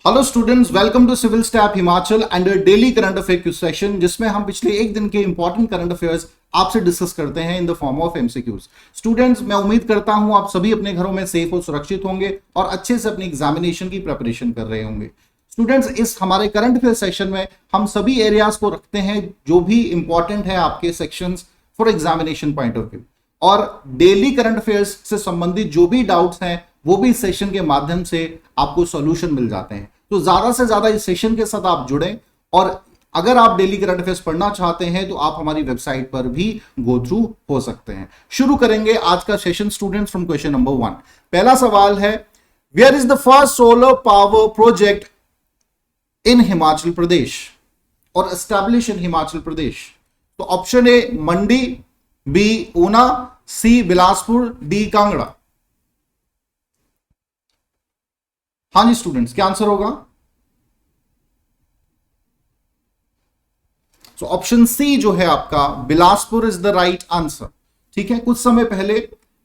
Hello students, welcome to civil step Himachal and daily current affair quiz session, जिसमें हम पिछले एक दिन के इंपॉर्टेंट करंट अफेयर्स आपसे डिस्कस करते हैं in the form of MCQs. Students, मैं उम्मीद करता हूं आप सभी अपने घरों में सेफ और सुरक्षित होंगे और अच्छे से अपनी एग्जामिनेशन की प्रिपरेशन कर रहे होंगे। स्टूडेंट्स, इस हमारे करंट अफेयर सेशन में हम सभी एरियाज को रखते हैं जो भी इंपॉर्टेंट है आपके sections for examination point of view, और डेली करंट अफेयर्स से संबंधित जो भी डाउट्स हैं वो भी इस सेशन के माध्यम से आपको सॉल्यूशन मिल जाते हैं। तो ज्यादा से ज्यादा इस सेशन के साथ आप जुड़ें, और अगर आप डेली करंट अफेयर्स पढ़ना चाहते हैं तो आप हमारी वेबसाइट पर भी गो थ्रू हो सकते हैं। शुरू करेंगे आज का session students from question number 1। पहला सवाल है, where is the first solar power project in Himachal Pradesh और एस्टैब्लिश इन हिमाचल प्रदेश? तो option A Mandi, B Una, C Bilaspur, D Kangra. हाँ जी स्टूडेंट्स, क्या आंसर होगा? तो ऑप्शन सी जो है आपका Bilaspur is the right answer. ठीक है, कुछ समय पहले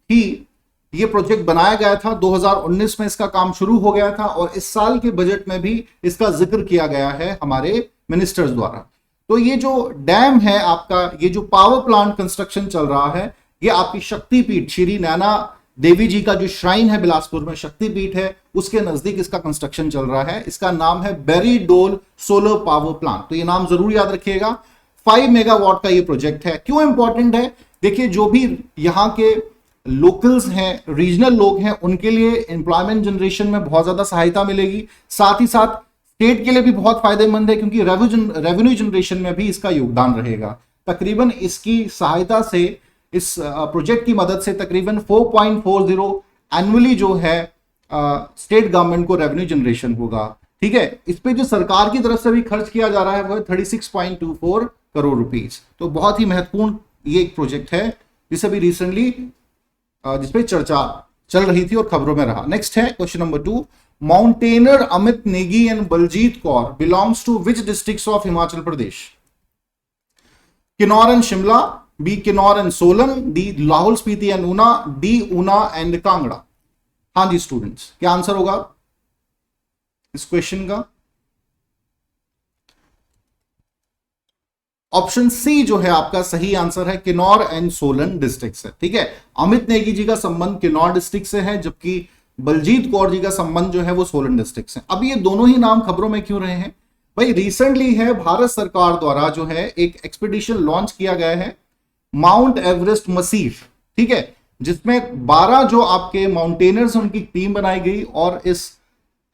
ही ये प्रोजेक्ट बनाया गया था, 2019 में इसका काम शुरू हो गया था और इस साल के बजट में भी इसका जिक्र किया गया है हमारे मिनिस्टर्स द्वारा। तो ये जो डैम है आपका, ये जो पावर प्लांट कंस्ट्रक्शन चल रहा है, ये आपकी शक्तिपीठ श्री नैना देवी जी का जो श्राइन है बिलासपुर में, शक्तिपीठ है, उसके नजदीक इसका कंस्ट्रक्शन चल रहा है। इसका नाम है बेरी डोल सोलर पावर प्लांट। तो ये नाम जरूर याद रखिएगा। 5 मेगावाट का ये प्रोजेक्ट है। क्यों इंपॉर्टेंट है? देखिए, जो भी यहाँ के लोकल्स हैं, रीजनल लोग हैं, उनके लिए एम्प्लॉयमेंट जनरेशन में बहुत ज्यादा सहायता मिलेगी। साथ ही साथ स्टेट के लिए भी बहुत फायदेमंद है, क्योंकि रेवेन्यू जनरेशन में भी इसका योगदान रहेगा। तकरीबन इसकी सहायता से, इस प्रोजेक्ट की मदद से तकरीबन 4.40 एनुअली जो है स्टेट गवर्नमेंट को रेवेन्यू जनरेशन होगा। ठीक है, इस पे जो सरकार की तरफ से भी खर्च किया जा रहा है वो है 36.24 करोड़ रुपीस। तो बहुत ही महत्वपूर्ण ये एक प्रोजेक्ट है जिसे भी रिसेंटली जिसपे चर्चा चल रही थी और खबरों में रहा। नेक्स्ट है question number 2। Mountaineer Amit Negi and Baljeet Kaur belongs to which districts of Himachal Pradesh? Kinnaur and Shimla, b Kinnaur and Solan, d Lahaul Spiti and Una, d Una and Kangra. हाँ जी स्टूडेंट्स, क्या आंसर होगा इस क्वेश्चन का? ऑप्शन सी जो है आपका सही आंसर है, किन्नौर एंड सोलन डिस्ट्रिक्ट से। ठीक है, अमित नेगी जी का संबंध किन्नौर डिस्ट्रिक्ट से है, जबकि बलजीत कौर जी का संबंध जो है वो सोलन डिस्ट्रिक्ट से। अब ये दोनों ही नाम खबरों में क्यों रहे हैं भाई? रिसेंटली है भारत सरकार द्वारा जो है एक एक्सपीडिशन लॉन्च किया गया है, माउंट एवरेस्ट मसीफ। ठीक है, जिसमें 12 जो आपके माउंटेनर्स उनकी टीम बनाई गई और इस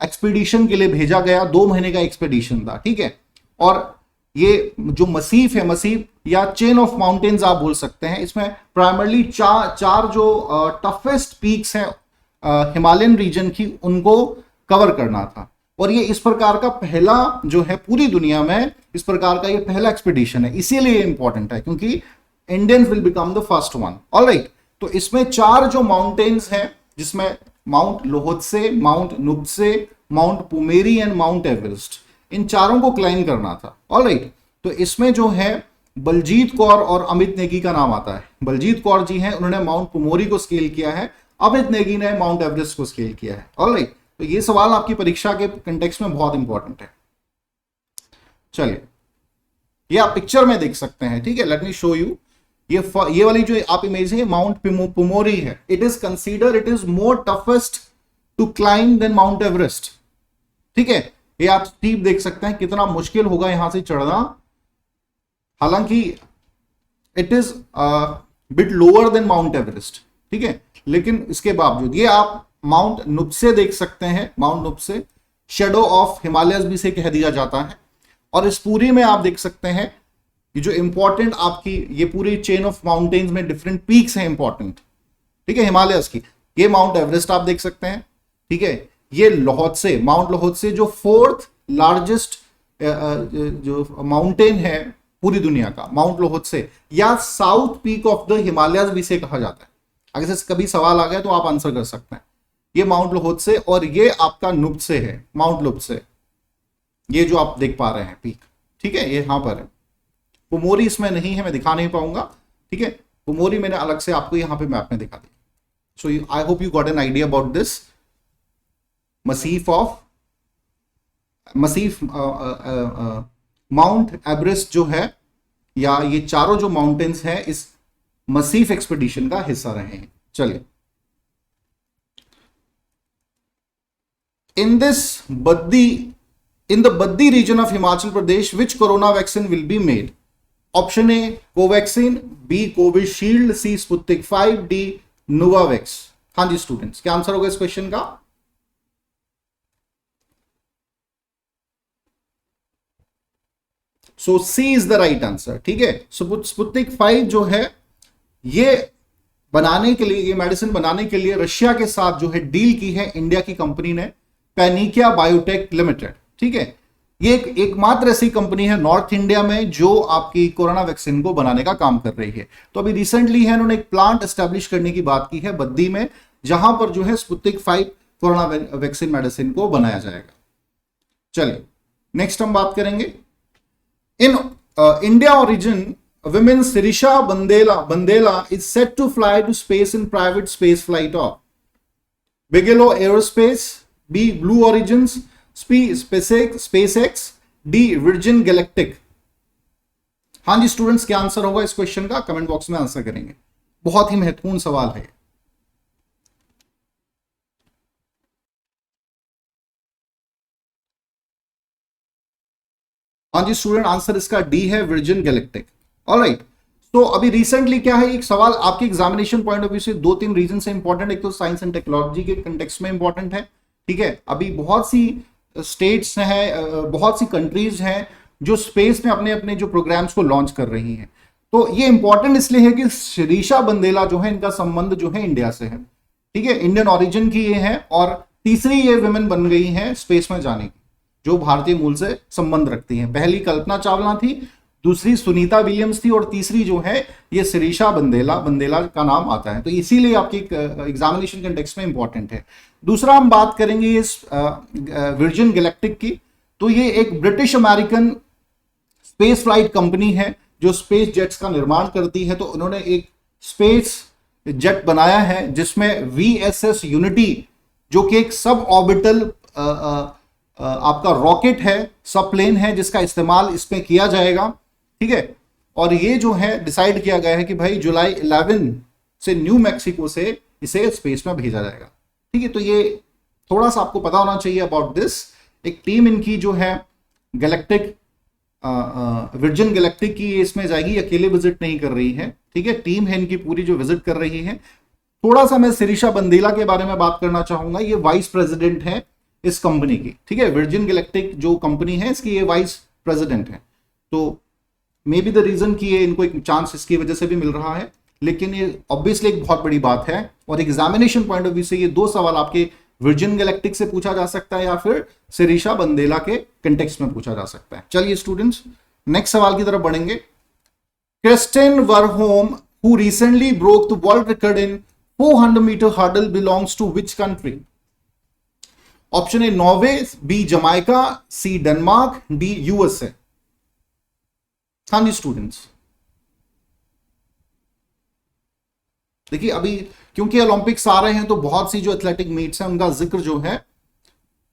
एक्सपीडिशन के लिए भेजा गया। 2 महीने का एक्सपीडिशन था। ठीक है, और ये जो मसीफ है, मसीफ या चेन ऑफ माउंटेन्स आप बोल सकते हैं, इसमें प्राइमरली चार जो टफेस्ट पीक्स हैं हिमालयन रीजन की, उनको कवर करना था। और ये इस प्रकार का पहला जो है पूरी दुनिया में, इस प्रकार का ये पहला एक्सपीडिशन है। इसीलिए इंपॉर्टेंट है क्योंकि Indians will become the first one. Alright, तो इसमें 4 जो माउंटेन्स हैं, जिसमें Mount Lhotse, Mount Nuptse, Mount Pumori and Mount Everest, इन चारों को क्लाइम करना था। ऑलराइट, तो इसमें जो है बलजीत कौर और अमित नेगी का नाम आता है। बलजीत कौर जी हैं, उन्होंने माउंट पुमोरी को स्केल किया है, अमित नेगी ने माउंट एवरेस्ट को स्केल किया है। ऑलराइट, तो ये सवाल आपकी परीक्षा के कंटेक्स्ट में बहुत इंपॉर्टेंट है। चलिए, ये आप पिक्चर में देख सकते हैं। ठीक है, लेट मी शो यू। ये वाली जो आप इमेज है, माउंट पुमोरी है। It is more toughest to climb than mount Everest. ठीक है, ये आप स्टीप देख सकते हैं, कितना मुश्किल होगा यहां से चढ़ना। हालांकि it is bit lower than mount Everest. ठीक है, लेकिन इसके बावजूद ये आप माउंट नुब्से देख सकते हैं। माउंट नुब्से शेडो ऑफ हिमालयस भी से कह दिया जाता है। और इस पूरी में आप देख सकते हैं ये जो इंपॉर्टेंट आपकी ये पूरी चेन ऑफ माउंटेन्स में डिफरेंट पीक्स हैं इंपॉर्टेंट। ठीक है, हिमालयस की। ये माउंट एवरेस्ट आप देख सकते हैं। ठीक है, ये लोहत्से, माउंट लोहत्से जो 4th लार्जेस्ट जो माउंटेन है पूरी दुनिया का, माउंट लोहत्से, या south peak of the Himalayas भी से कहा जाता है। अगर से कभी सवाल आ गया तो आप आंसर कर सकते हैं। ये माउंट लोहत्से, और ये आपका नुब्से है, माउंट नुब्से, ये जो आप देख पा रहे हैं पीक। ठीक है, ये यहां पर है। पुमोरी इसमें नहीं है, मैं दिखा नहीं पाऊंगा। ठीक है, पुमोरी मैंने अलग से आपको यहां पे मैप में दिखा दिया। So I hope you got an idea about this massif of massif mount Everest जो है, या ये चारों जो माउंटेन्स हैं इस मसीफ एक्सपीडिशन का हिस्सा रहे हैं। चलिए, in the Baddi region of Himachal Pradesh which corona vaccine will be made? Option a Covaxin, b Covishield, c Sputnik 5, d Novavax. हाँ जी स्टूडेंट्स, क्या आंसर होगा इस क्वेश्चन का? So c is the right answer. ठीक है, स्पुतनिक 5 जो है ये बनाने के लिए, ये मेडिसिन बनाने के लिए रशिया के साथ जो है डील की है इंडिया की कंपनी ने, पैनिकिया बायोटेक लिमिटेड। ठीक है, ये एकमात्र ऐसी कंपनी है नॉर्थ इंडिया में जो आपकी कोरोना वैक्सीन को बनाने का काम कर रही है। तो अभी रिसेंटली है इन्होंने एक प्लांट एस्टेब्लिश करने की बात की है बद्दी में, जहां पर जो है स्पुतनिक 5 कोरोना वैक्सीन मेडिसिन को बनाया जाएगा। चलिए नेक्स्ट हम बात करेंगे, in India origin women Sirisha Bandela is set to fly to space in private space flight of Bigelow Aerospace, B Blue Origins, SpaceX, D Virgin Galactic। हाँ जी students, क्या आंसर होगा इस क्वेश्चन का? कमेंट बॉक्स में answer करेंगे, बहुत ही महत्वपूर्ण सवाल है। हाँ जी स्टूडेंट, आंसर इसका डी है, विर्जिन गैलेक्टिक। ऑलराइट, तो अभी रिसेंटली क्या है, एक सवाल आपके एग्जामिनेशन पॉइंट ऑफ व्यू से 2-3 रीजन से इंपॉर्टेंट, एक तो साइंस एंड टेक्नोलॉजी के कंटेक्स्ट में इंपॉर्टेंट है। ठीक है, अभी बहुत सी स्टेट्स हैं, बहुत सी कंट्रीज हैं जो स्पेस में अपने अपने जो प्रोग्राम्स को लॉन्च कर रही हैं। तो ये इंपॉर्टेंट इसलिए है कि शिरीषा बंदेला जो है इनका संबंध जो है इंडिया से है। ठीक है, इंडियन ओरिजिन की ये है, और तीसरी ये विमेन बन गई हैं स्पेस में जाने की जो भारतीय मूल से संबंध रखती हैं। पहली कल्पना चावला थी, दूसरी सुनीता विलियम्स थी, और तीसरी जो है ये शिरीषा बंदेला का नाम आता है। तो इसीलिए आपकी एग्जामिनेशन कंटेक्स्ट में इंपॉर्टेंट है। दूसरा हम बात करेंगे इस विर्जिन गैलेक्टिक की। तो ये एक British American space flight company है जो स्पेस जेट्स का निर्माण करती है। तो उन्होंने एक स्पेस जेट बनाया है जिसमें VSS यूनिटी, जो कि एक सब ऑर्बिटल आपका रॉकेट है, सब प्लेन है, जिसका इस्तेमाल इसमें किया जाएगा। ठीक है, और ये जो है डिसाइड किया गया है कि भाई जुलाई 11 से न्यू मैक्सिको से इसे स्पेस में भेजा जाएगा। ठीक है, तो ये थोड़ा सा आपको पता होना चाहिए अबाउट दिस। एक टीम इनकी जो है गैलेक्टिक, विर्जिन गैलेक्टिक की, इसमें जाएगी, अकेले विजिट नहीं कर रही है। ठीक है, टीम है इनकी पूरी जो विजिट कर रही है। थोड़ा सा मैं शिरीषा बंदेला के बारे में बात करना चाहूंगा। ये वाइस प्रेसिडेंट है इस कंपनी की। ठीक है, विर्जिन गैलेक्टिक जो कंपनी है इसकी ये वाइस प्रेसिडेंट है। तो मे बी द रीजन कि ये इनको एक चांस इसकी वजह से भी मिल रहा है, लेकिन ये ऑब्वियसली एक बहुत बड़ी बात है। और एग्जामिनेशन पॉइंट ऑफ व्यू से ये 2 सवाल आपके विर्जिन गैलेक्टिक से पूछा जा सकता है या फिर शिरीषा बंदेला के कंटेक्स्ट में पूछा जा सकता है। चलिए स्टूडेंट्स नेक्स्ट सवाल की तरफ बढ़ेंगे। Karsten Warholm who recently broke the world record in 400 metre hurdle belongs to which country? Option A Norway, B Jamaica, C Denmark, D USA। हाँ जी स्टूडेंट्स, देखिए अभी क्योंकि ओलंपिक्स आ रहे हैं तो बहुत सी जो एथलेटिक मीट्स हैं उनका जिक्र जो है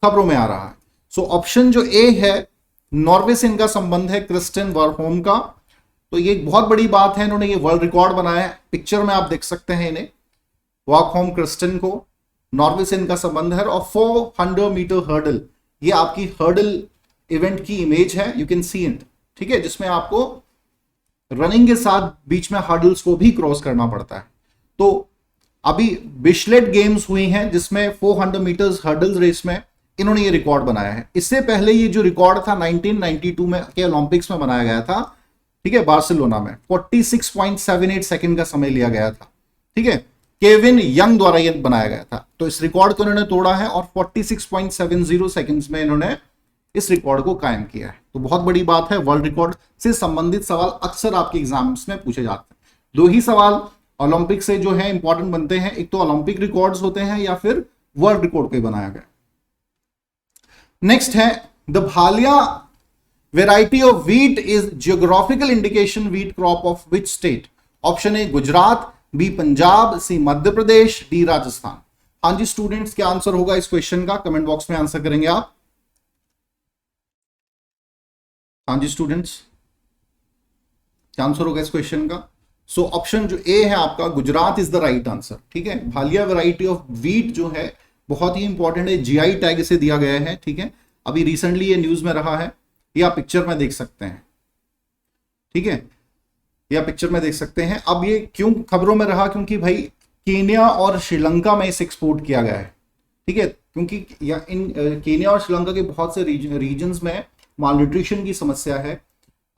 खबरों में आ रहा है। सो ऑप्शन जो ए है, नॉर्वे से इनका संबंध है क्रिस्टिन वरहोम का। तो ये बहुत बड़ी बात है, इन्होंने ये वर्ल्ड रिकॉर्ड बनाया है। पिक्चर में आप देख सकते हैं इन्हें, वॉकहोम क्रिस्टिन को, नॉर्वे से इनका संबंध है। और 400 मीटर हर्डल, ये आपकी हर्डल इवेंट की इमेज है, यू कैन सी इट। ठीक है, जिसमें आपको रनिंग के साथ बीच में हर्डल्स को भी क्रॉस करना पड़ता है। तो अभी बिशलेट गेम्स हुई हैं जिसमें 400 मीटर्स हर्डल्स रेस में इन्होंने ये रिकॉर्ड बनाया है। इससे पहले ये जो रिकॉर्ड था 1992 में के ओलंपिक्स में बनाया गया था। ठीक है, बार्सिलोना में 46.78 सेकंड का समय लिया गया था। ठीक है, केविन यंग द्वारा ये बनाया गया था। तो इस रिकॉर्ड को इन्होंने तोड़ा है और 46.70 सेकंड्स में इन्होंने इस रिकॉर्ड को कायम किया है। तो बहुत बड़ी बात है। वर्ल्ड रिकॉर्ड से संबंधित सवाल अक्सर आपके एग्जाम्स में पूछे जाते हैं। 2 ही सवाल ओलंपिक से जो है इंपॉर्टेंट बनते हैं, एक तो ओलंपिक रिकॉर्ड्स होते हैं या फिर वर्ल्ड रिकॉर्ड को बनाया गया। नेक्स्ट है, the Bhalia variety of wheat is geographical indication wheat crop of which state? Option a Gujarat, b Punjab, c Madhya Pradesh, d Rajasthan. हाँ जी स्टूडेंट्स, क्या आंसर होगा इस क्वेश्चन का? कमेंट बॉक्स में आंसर करेंगे आप। हाँ जी स्टूडेंट्स, क्या आंसर होगा इस क्वेश्चन का? सो ऑप्शन जो ए है आपका, Gujarat is the right answer. ठीक है, भालिया वैरायटी ऑफ व्हीट जो है बहुत ही इंपॉर्टेंट है, जीआई टैग इसे दिया गया है। ठीक है, अभी रिसेंटली ये न्यूज में रहा है, ये आप पिक्चर में देख सकते हैं। ठीक है, ये आप पिक्चर में देख सकते हैं। अब ये क्यों खबरों में रहा? क्योंकि भाई केन्या और श्रीलंका में इसे एक्सपोर्ट किया गया है। ठीक है, क्योंकि इन केन्या और श्रीलंका के बहुत से रीजन्स में माल न्यूट्रिशन की समस्या है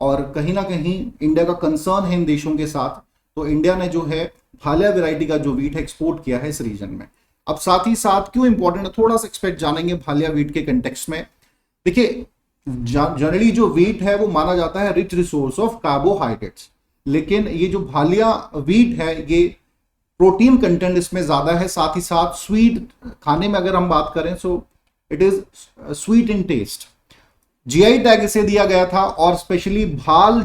और कहीं ना कहीं इंडिया का कंसर्न है इन देशों के साथ, तो इंडिया ने जो है भालिया वैरायटी का जो वीट है एक्सपोर्ट किया है इस रीजन में। अब साथ ही साथ क्यों इंपॉर्टेंट है, थोड़ा सा एक्सपेक्ट जानेंगे भालिया वीट के कंटेक्स्ट में। देखिए, जनरली जो वीट है वो माना जाता है रिच रिसोर्स ऑफ कार्बोहाइड्रेट्स, लेकिन ये जो भालिया वीट है ये प्रोटीन कंटेंट इसमें ज्यादा है, साथ ही साथ स्वीट, खाने में अगर हम बात करें so it is sweet in taste. GI tag इसे दिया गया था और स्पेशली भाल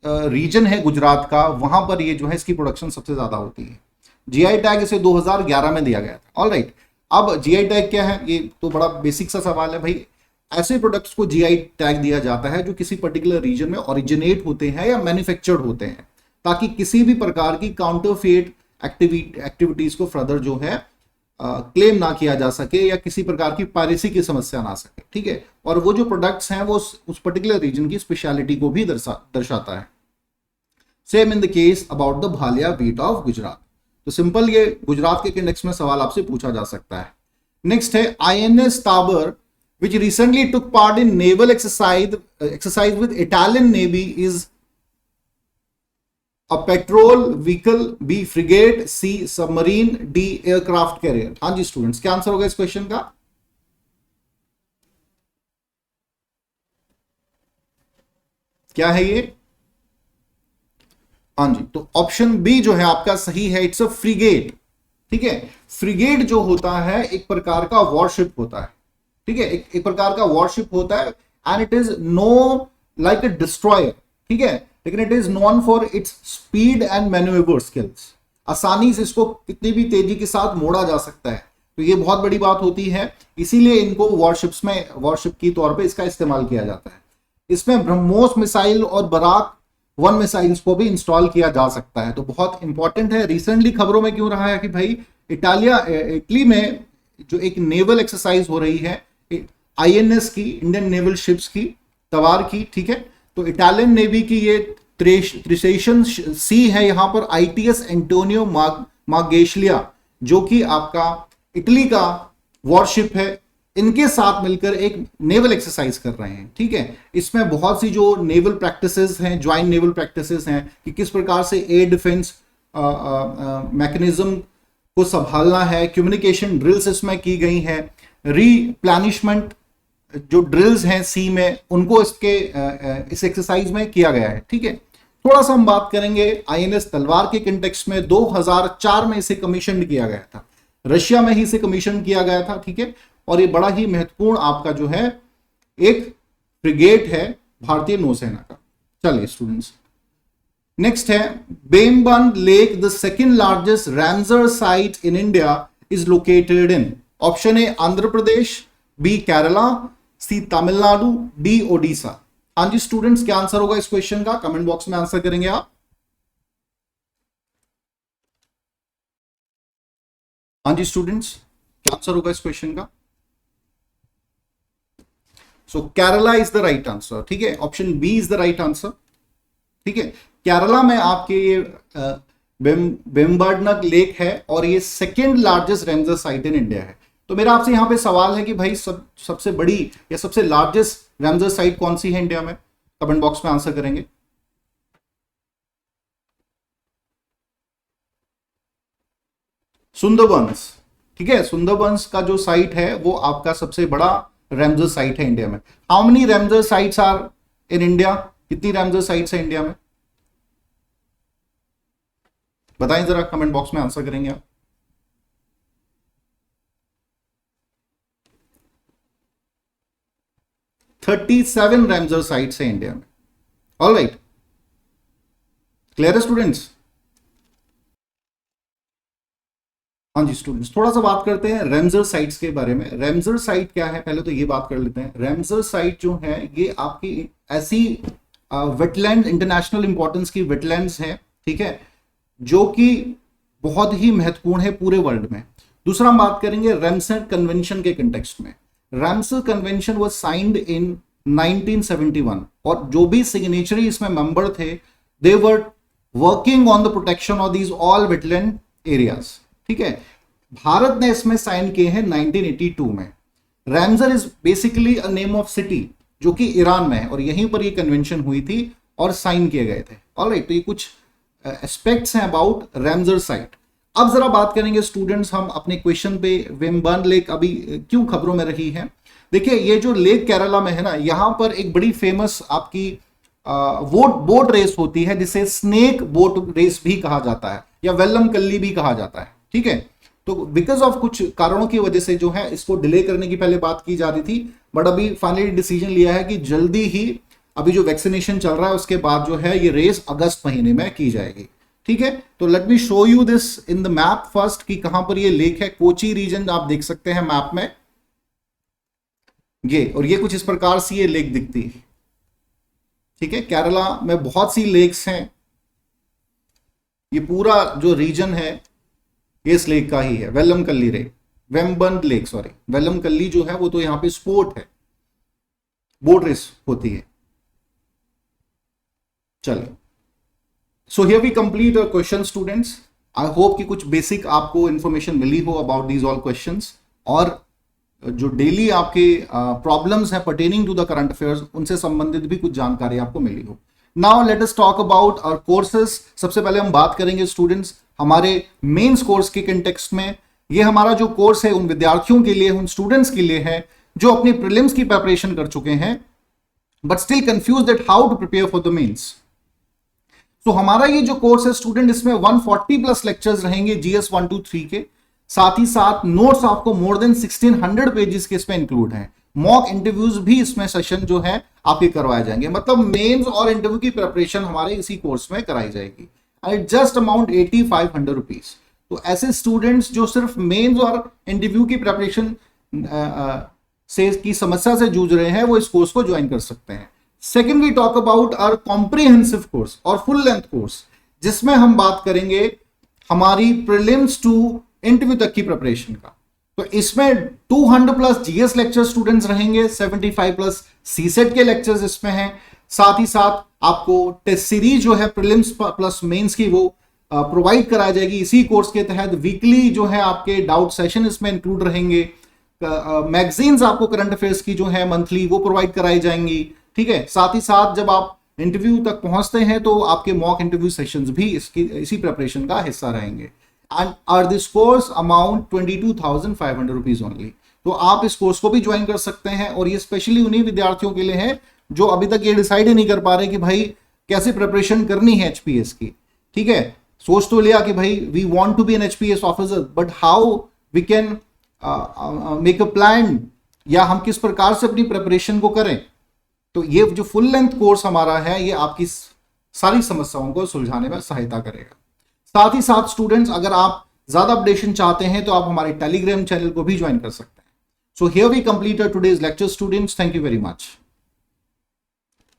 रीजन है गुजरात का, वहां पर ये जो है इसकी प्रोडक्शन सबसे ज्यादा होती है। जीआई टैग इसे 2011 में दिया गया था। ऑलराइट, अब जीआई टैग क्या है? ये तो बड़ा बेसिक सा सवाल है भाई। ऐसे प्रोडक्ट्स को जीआई टैग दिया जाता है जो किसी पर्टिकुलर रीजन में ओरिजिनेट होते हैं या मैन्युफैक्चर्ड होते हैं, ताकि किसी भी प्रकार की काउंटरफेट एक्टिविटीज को फर्दर जो है क्लेम ना किया जा सके या किसी प्रकार की पायरेसी की समस्या ना सके। ठीक है, और वो जो प्रोडक्ट्स हैं वो उस पर्टिकुलर रीजन की स्पेशलिटी को भी दर्शाता है। Same in the case about the Bhalia wheat of Gujarat. तो सिंपल, ये गुजरात के इंडेक्स में सवाल आपसे पूछा जा सकता है। नेक्स्ट है INS Tabar which recently took part in naval exercise with Italian Navy is a patrol vehicle, B frigate, C submarine, D aircraft carrier। हाँ जी स्टूडेंट्स, क्या आंसर होगा इस क्वेश्चन का? क्या है ये? हाँ जी, तो ऑप्शन बी जो है आपका सही है, इट्स अ फ्रिगेट। ठीक है, फ्रिगेट जो होता है एक प्रकार का वॉरशिप होता है। ठीक है, एक प्रकार का वॉरशिप होता है and it is know like a destroyer. ठीक है, लेकिन it is known for its speed and manoeuvre skills. आसानी से इसको कितनी भी तेजी के साथ मोड़ा जा सकता है, तो ये बहुत बड़ी बात होती है, इसीलिए इनको वॉरशिप्स में वॉरशिप की तौर पे इसका इस्तेमाल किया जाता है। इसमें ब्रह्मोस मिसाइल और बराक 1 मिसाइल्स को भी इंस्टॉल किया जा सकता है, तो बहुत इंपॉर्टेंट है। रिसेंटली खबरों में क्यों रहा है कि भाई इटली में जो एक नेवल एक्सरसाइज हो रही है आईएनएस की, इंडियन नेवल शिप्स की, तवार की। ठीक है, तो इटालियन नेवी की ये त्रिसेशन सी है यहां पर आईटीएस एंटोनियो मार्गेशिया, जो कि आपका इटली का वॉरशिप है, इनके साथ मिलकर एक नेवल एक्सरसाइज कर रहे हैं। ठीक है, इसमें बहुत सी जो नेवल प्रैक्टिसेस हैं, ज्वाइंट नेवल प्रैक्टिसेस हैं कि किस प्रकार से एयर डिफेंस मैकेनिज्म को संभालना है, कम्युनिकेशन ड्रिल्स इसमें की गई है, रीप्लेनिशमेंट जो ड्रिल्स हैं सी में उनको इस एक्सरसाइज में किया गया है। ठीक है, थोड़ा सा हम बात करेंगे आईएनएस तलवार के कंटेक्स्ट में। 2004 में इसे कमीशन किया गया था, रशिया में ही इसे कमीशन किया गया था। ठीक है, और ये बड़ा ही महत्वपूर्ण आपका जो है एक फ्रिगेट है भारतीय नौसेना का। चलिए स्टूडेंट्स, नेक्स्ट है Vembanad lake, the second largest Ramsar site in India is located in. Option A Andhra Pradesh, B Kerala, C Tamil Nadu, D Odisha. हाँ जी स्टूडेंट्स, क्या आंसर होगा इस क्वेश्चन का? कमेंट बॉक्स में आंसर करेंगे आप। हाँ जी स्टूडेंट्स, क्या आंसर होगा इस क्वेश्चन का? So Kerala is the right answer. ठीक है, option B is the right answer. ठीक है, केरला में आपके ये बेम्बर्डनक लेक है और ये second largest Ramsar site in India है। तो मेरा आपसे यहां पे सवाल है कि भाई सबसे बड़ी या सबसे लार्जेस्ट रैमसर साइट कौन सी है इंडिया में? कमेंट बॉक्स में आंसर करेंगे। सुंदरबंस। ठीक है, सुंदरबंस का जो साइट है वो आपका सबसे बड़ा रैमसर साइट है इंडिया में। How many Ramsar sites are in India? कितनी रैमसर साइट्स है इंडिया में? बताएं जरा, कमेंट बॉक्स में आंसर करेंगे आप। $37 रैमसर साइट्स है इंडिया में। ऑल राइट, क्लियर है स्टूडेंट्स? हाँ जी स्टूडेंट्स, थोड़ा सा बात करते हैं रैमसर साइट्स के बारे में। रैमसर साइट क्या है, पहले तो ये बात कर लेते हैं। रैमसर साइट जो है ये आपकी ऐसी वेटलैंड, इंटरनेशनल इंपॉर्टेंस की वेटलैंड्स है, ठीक है, जो कि बहुत ही महत्वपूर्ण है पूरे वर्ल्ड में। दूसरा हम बात करेंगे रैमसर कन्वेंशन के कंटेक्स्ट में। Ramsar convention was signed in 1971 और जो भी सिग्नेचरी इसमें मेंबर थे they were working on the protection of these all wetland areas, ठीक है। भारत ने इसमें साइन किए हैं 1982 में। Ramsar is basically a name of city जो कि ईरान में है और यहीं पर ये कन्वेंशन हुई थी और साइन किए गए थे। ऑलराइट, तो ये कुछ एस्पेक्ट्स हैं अबाउट रैमसर साइट। अब जरा बात करेंगे स्टूडेंट्स हम अपने क्वेश्चन पे, वेम्बर्न लेक अभी क्यों खबरों में रही है। देखिए ये जो लेक केरला में है ना, यहां पर एक बड़ी फेमस आपकी बोट रेस होती है जिसे स्नेक बोट रेस भी कहा जाता है या वेल्लम कल्ली भी कहा जाता है, ठीक है। तो बिकॉज ऑफ कुछ कारणों की वजह से जो है इसको डिले करने की पहले बात की जा रही थी, बट अभी फाइनली डिसीजन लिया है कि जल्दी ही, अभी जो वैक्सीनेशन चल रहा है उसके बाद जो है ये रेस अगस्त महीने में की जाएगी, ठीक है। तो let me show you this in the map first कि कहां पर ये लेक है। कोची रीजन आप देख सकते हैं मैप में ये, और ये कुछ इस प्रकार से ये लेक दिखती है, ठीक है। केरला में बहुत सी लेक्स हैं, ये पूरा जो रीजन है ये इस लेक का ही है, वेल्लम कल्ली रे, वेम्बर्न लेक, सॉरी वेल्लम कल्ली जो है वो तो यहां पे स्पोर्ट है, बोट रेस होती है। चलिए, so here we complete our question students. I hope कि कुछ बेसिक आपको इंफॉर्मेशन मिली हो अबाउट दीज ऑल क्वेश्चंस, और जो डेली आपके प्रॉब्लम्स हैं pertaining to the current affairs उनसे संबंधित भी कुछ जानकारी आपको मिली हो। Now let us talk about our courses. सबसे पहले हम बात करेंगे स्टूडेंट्स हमारे मेंस कोर्स के कंटेक्स्ट में। ये हमारा जो कोर्स है उन विद्यार्थियों के लिए, उन स्टूडेंट्स के लिए है जो अपनी प्रीलिम्स की प्रिपरेशन कर चुके हैं but still confuse that how to prepare for the mains. तो हमारा ये जो कोर्स है स्टूडेंट, इसमें 140 प्लस लेक्चर्स रहेंगे जीएस 1 2 3 के, साथ ही साथ नोट्स आपको मोर देन 1600 पेजेस के इसमें इंक्लूड हैं। मॉक इंटरव्यूज भी इसमें सेशन जो है आपके करवाए जाएंगे, मतलब मेंस और इंटरव्यू की प्रिपरेशन हमारे इसी कोर्स में कराई जाएगी। And just amount 8500 rupees. तो ऐसे स्टूडेंट्स जो सिर्फ मेंस और इंटरव्यू की प्रिपरेशन से की समस्या से जूझ रहे हैं वो इस कोर्स को ज्वाइन कर सकते हैं। Second we talk about our comprehensive course और फुल लेंथ कोर्स, जिसमें हम बात करेंगे हमारी प्रीलिम्स टू इंटरव्यू तक की प्रिपरेशन का। तो इसमें 200 प्लस जीएस लेक्चर स्टूडेंट्स रहेंगे, 75 प्लस सीसेट के लेक्चर्स इसमें हैं, साथ ही साथ आपको टेस्ट सीरीज जो है प्रीलिम्स प्लस मेंस की वो प्रोवाइड कराई जाएगी इसी कोर्स के तहत। वीकली जो है आपके डाउट सेशन इसमें इंक्लूड रहेंगे, मैगजीन्स आपको करंट अफेयर्स की जो है मंथली वो प्रोवाइड कराई जाएंगी, ठीक है। साथ ही साथ जब आप इंटरव्यू तक पहुंचते हैं तो आपके मॉक इंटरव्यू सेशंस भी इसी प्रिपरेशन का हिस्सा रहेंगे। And are this course amount 22,500 rupees only. तो आप इस कोर्स को भी ज्वाइन कर सकते हैं, और ये स्पेशली उन्हीं विद्यार्थियों के लिए है जो अभी तक ये डिसाइड ही नहीं कर पा रहे कि भाई कैसे प्रिपरेशन करनी है एचपीएस की, ठीक है। सोच तो लिया कि भाई we want to be an HPS officer, but how we can make a plan, या हम किस प्रकार से अपनी प्रिपरेशन को करें। तो ये जो फुल लेंथ कोर्स हमारा है ये आपकी सारी समस्याओं को सुलझाने में सहायता करेगा। साथ ही साथ स्टूडेंट्स अगर आप ज्यादा अपडेशन चाहते हैं तो आप हमारे टेलीग्राम चैनल को भी ज्वाइन कर सकते हैं। So here we complete today's lecture students, thank you very much.